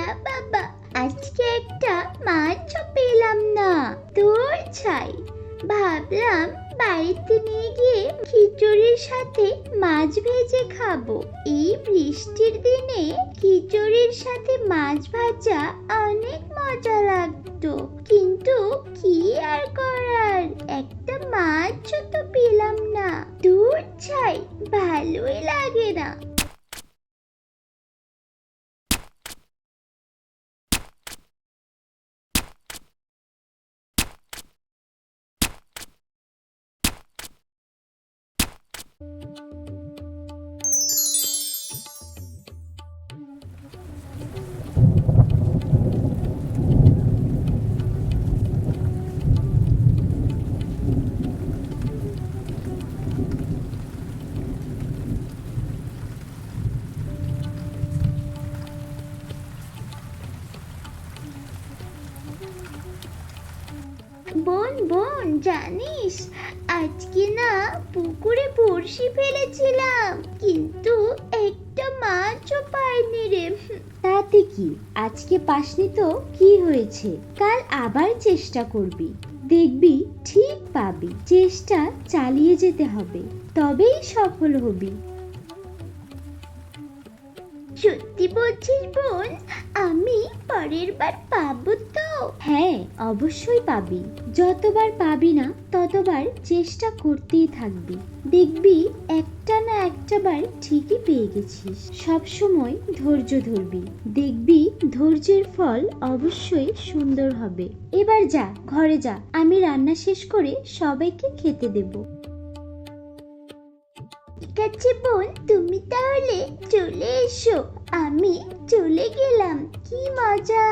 যা বাবা, আজকে একটা মাছও পেলাম না। তোর ছাই, ভাবলাম বাড়িতে নিয়ে গিয়ে খিচুড়ির সাথে মাছ ভেজে খাবো। এই বৃষ্টির দিনে খিচুড়ির সাথে মাছ ভাজা অনেক মজা লাগতো, কিন্তু কি আর করার, একটা মাছও তো পেলাম না। দূর ছাই, ভালোই লাগে না। বোন বোন, জানিস আজকে না পুকুরে বড়শি ফেলেছিলাম, কিন্তু একটা মাছও পাইনি রে। তাতে কি, আজকে পাসনি তো কি হয়েছে, কাল আবার চেষ্টা করবি, দেখবি ঠিক পাবি। চেষ্টা চালিয়ে যেতে হবে, তবেই সফল হবি। সত্যি বলছিস বোন? আমি পরের বার পাবো তো? হ্যাঁ, অবশ্যই পাবি। যতবার পাবি না ততবার চেষ্টা করতেই থাকবি, দেখবি একটা না একটা বার ঠিকই পেয়ে গেছিস। সব সময় ধৈর্য ধরবি, দেখবি ধৈর্যের ফল অবশ্যই সুন্দর হবে। এবার যা, ঘরে যা, আমি রান্না শেষ করে সবাইকে খেতে দেব। ঠিক আছে বোন, তুমি তাহলে চলে এসো, আমি চলে গেলাম। কি মজা!